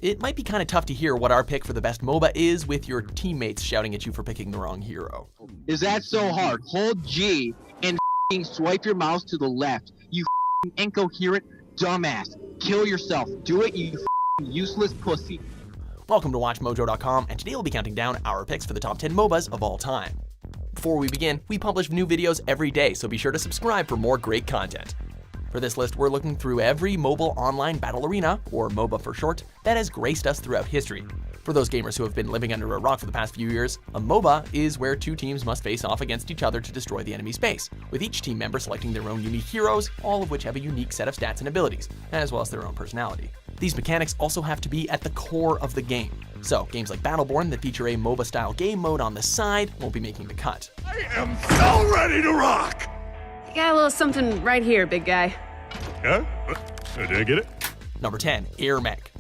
it might be kind of tough to hear what our pick for the best MOBA is with your teammates shouting at you for picking the wrong hero. Is that so hard? Hold G and swipe your mouse to the left. You incoherent dumbass. Kill yourself. Do it, you useless pussy. Welcome to WatchMojo.com, and today we'll be counting down our picks for the top 10 MOBAs of all time. Before we begin, we publish new videos every day, so be sure to subscribe for more great content. For this list, we're looking through every mobile online battle arena, or MOBA for short, that has graced us throughout history. For those gamers who have been living under a rock for the past few years, a MOBA is where two teams must face off against each other to destroy the enemy's base, with each team member selecting their own unique heroes, all of which have a unique set of stats and abilities, as well as their own personality. These mechanics also have to be at the core of the game. So, games like Battleborn that feature a MOBA-style game mode on the side won't be making the cut. I am so ready to rock! You got a little something right here, big guy. Yeah? Did I get it? Number 10, Air Mech.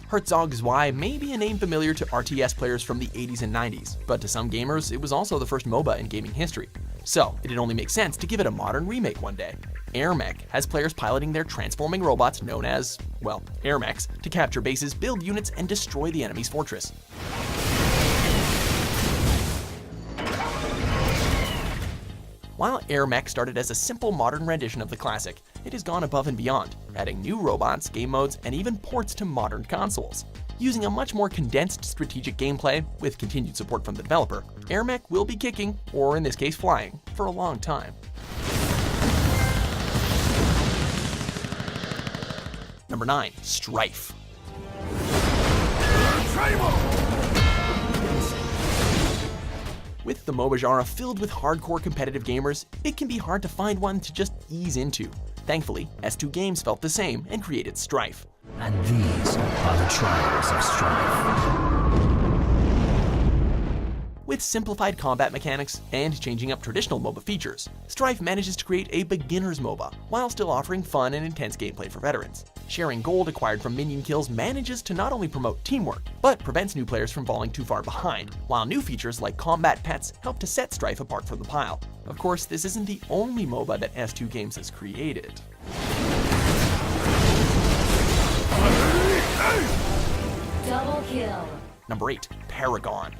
Herzog Zwei may be a name familiar to RTS players from the 80s and 90s, but to some gamers, it was also the first MOBA in gaming history. So, it'd only make sense to give it a modern remake one day. Air Mech has players piloting their transforming robots known as, well, Air Mechs, to capture bases, build units, and destroy the enemy's fortress. While Air Mech started as a simple modern rendition of the classic, it has gone above and beyond, adding new robots, game modes, and even ports to modern consoles. Using a much more condensed strategic gameplay, with continued support from the developer, Air Mech will be kicking, or in this case flying, for a long time. Number 9, Strife. With the MOBA genre filled with hardcore competitive gamers, it can be hard to find one to just ease into. Thankfully, S2 Games felt the same and created Strife. And these are the trials of Strife. With simplified combat mechanics and changing up traditional MOBA features, Strife manages to create a beginner's MOBA, while still offering fun and intense gameplay for veterans. Sharing gold acquired from minion kills manages to not only promote teamwork, but prevents new players from falling too far behind, while new features like combat pets help to set Strife apart from the pile. Of course, this isn't the only MOBA that S2 Games has created. Double kill. Number 8, Paragon.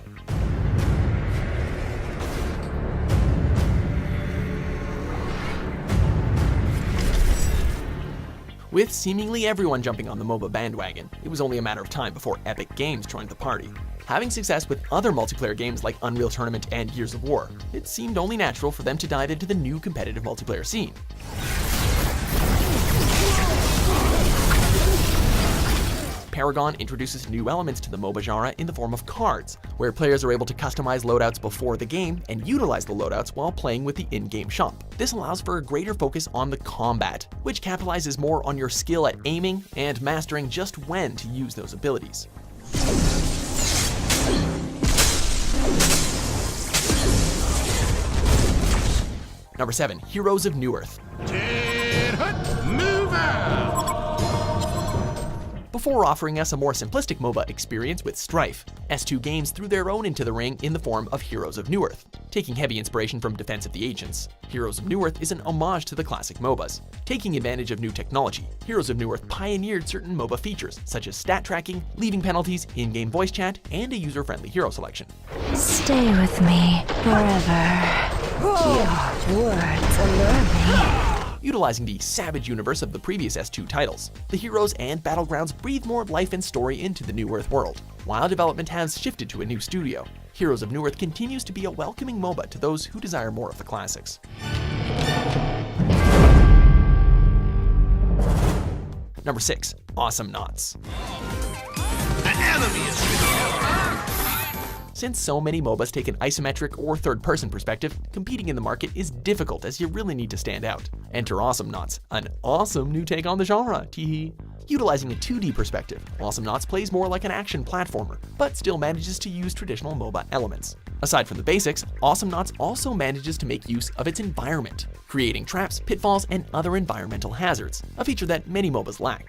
With seemingly everyone jumping on the MOBA bandwagon, it was only a matter of time before Epic Games joined the party. Having success with other multiplayer games like Unreal Tournament and Gears of War, it seemed only natural for them to dive into the new competitive multiplayer scene. Paragon introduces new elements to the MOBA genre in the form of cards, where players are able to customize loadouts before the game and utilize the loadouts while playing with the in-game shop. This allows for a greater focus on the combat, which capitalizes more on your skill at aiming and mastering just when to use those abilities. Number 7, Heroes of Newerth. Move out! Before offering us a more simplistic MOBA experience with Strife, S2 Games threw their own into the ring in the form of Heroes of Newerth. Taking heavy inspiration from Defense of the Ancients, Heroes of Newerth is an homage to the classic MOBAs. Taking advantage of new technology, Heroes of Newerth pioneered certain MOBA features, such as stat tracking, leaving penalties, in-game voice chat, and a user-friendly hero selection. Stay with me forever. Your words allure me. Utilizing the savage universe of the previous S2 titles, the heroes and battlegrounds breathe more life and story into the New Earth world. While development has shifted to a new studio, Heroes of Newerth continues to be a welcoming MOBA to those who desire more of the classics. Number 6, Awesomenauts. An enemy is here! Since so many MOBAs take an isometric or third-person perspective, competing in the market is difficult as you really need to stand out. Enter Awesomenauts, an awesome new take on the genre, teehee. Utilizing a 2D perspective, Awesomenauts plays more like an action platformer, but still manages to use traditional MOBA elements. Aside from the basics, Awesomenauts also manages to make use of its environment, creating traps, pitfalls, and other environmental hazards, a feature that many MOBAs lack.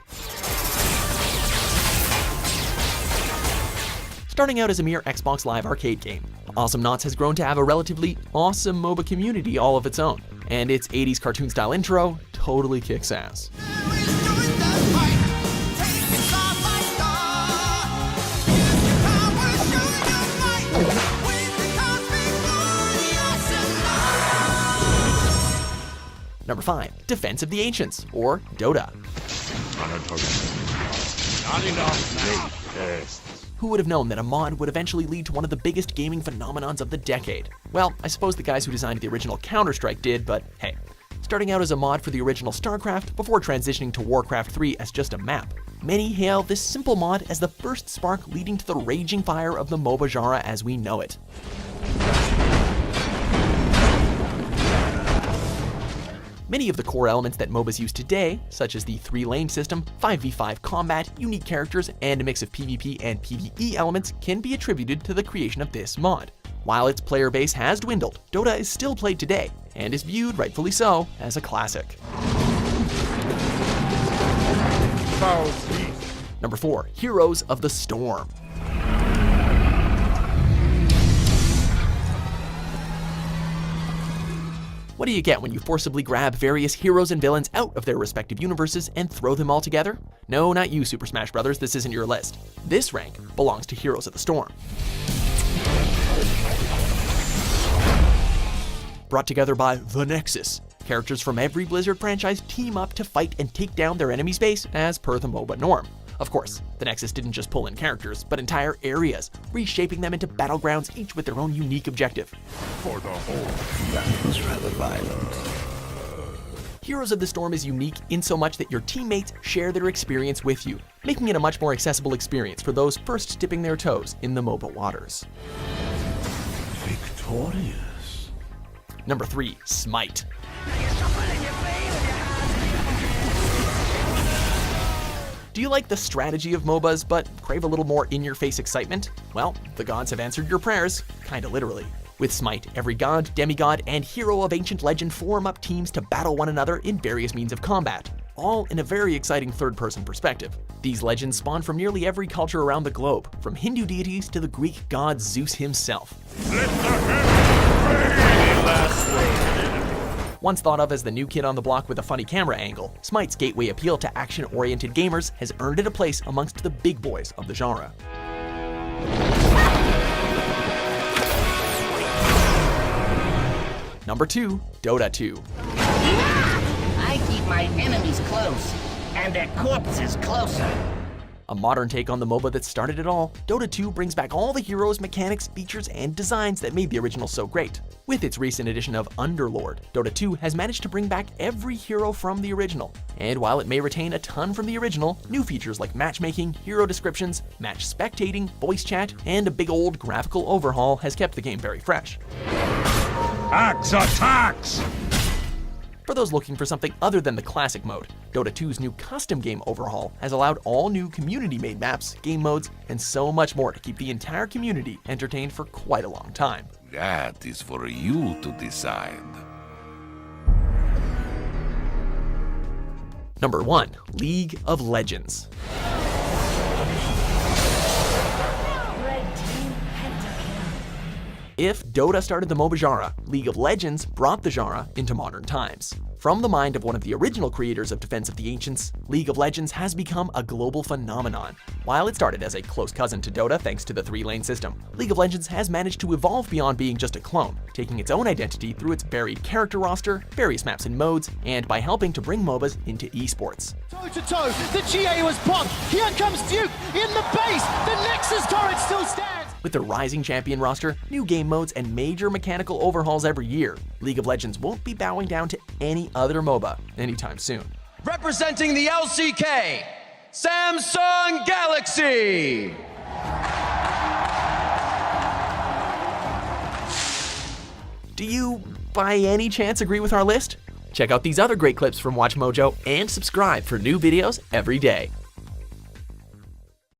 Starting out as a mere Xbox Live arcade game, Awesomenauts has grown to have a relatively awesome MOBA community all of its own, and its 80s cartoon-style intro totally kicks ass. Number 5, Defense of the Ancients, or Dota. Not enough now. Who would have known that a mod would eventually lead to one of the biggest gaming phenomenons of the decade? Well, I suppose the guys who designed the original Counter-Strike did, but hey. Starting out as a mod for the original StarCraft before transitioning to Warcraft 3 as just a map, many hail this simple mod as the first spark leading to the raging fire of the MOBA genre as we know it. Many of the core elements that MOBAs use today, such as the 3-lane system, 5v5 combat, unique characters, and a mix of PvP and PvE elements, can be attributed to the creation of this mod. While its player base has dwindled, Dota is still played today, and is viewed, rightfully so, as a classic. Number 4, Heroes of the Storm. What do you get when you forcibly grab various heroes and villains out of their respective universes and throw them all together? No, not you, Super Smash Bros., this isn't your list. This rank belongs to Heroes of the Storm. Brought together by The Nexus, characters from every Blizzard franchise team up to fight and take down their enemy's base as per the MOBA norm. Of course, the Nexus didn't just pull in characters, but entire areas, reshaping them into battlegrounds, each with their own unique objective. For the whole. That was rather violent. Heroes of the Storm is unique in so much that your teammates share their experience with you, making it a much more accessible experience for those first dipping their toes in the MOBA waters. Victorious. Number 3, Smite. Do you like the strategy of MOBAs, but crave a little more in-your-face excitement? Well, the gods have answered your prayers, kinda literally. With Smite, every god, demigod, and hero of ancient legend form up teams to battle one another in various means of combat, all in a very exciting third-person perspective. These legends spawn from nearly every culture around the globe, from Hindu deities to the Greek god Zeus himself. Once thought of as the new kid on the block with a funny camera angle, Smite's gateway appeal to action-oriented gamers has earned it a place amongst the big boys of the genre. Number 2, Dota 2. I keep my enemies close, and their corpses closer. A modern take on the MOBA that started it all, Dota 2 brings back all the heroes, mechanics, features, and designs that made the original so great. With its recent addition of Underlord, Dota 2 has managed to bring back every hero from the original. And while it may retain a ton from the original, new features like matchmaking, hero descriptions, match spectating, voice chat, and a big old graphical overhaul has kept the game very fresh. Axe attacks! For those looking for something other than the classic mode, Dota 2's new custom game overhaul has allowed all new community-made maps, game modes, and so much more to keep the entire community entertained for quite a long time. That is for you to decide. Number 1, League of Legends. If Dota started the MOBA genre, League of Legends brought the genre into modern times. From the mind of one of the original creators of Defense of the Ancients, League of Legends has become a global phenomenon. While it started as a close cousin to Dota thanks to the 3-lane system, League of Legends has managed to evolve beyond being just a clone, taking its own identity through its varied character roster, various maps and modes, and by helping to bring MOBAs into esports. Toe-to-toe, the GA was popped, here comes Duke, in the base, the Nexus turret still stands! With their rising champion roster, new game modes, and major mechanical overhauls every year, League of Legends won't be bowing down to any other MOBA anytime soon. Representing the LCK, Samsung Galaxy! Do you, by any chance, agree with our list? Check out these other great clips from Watch Mojo and subscribe for new videos every day.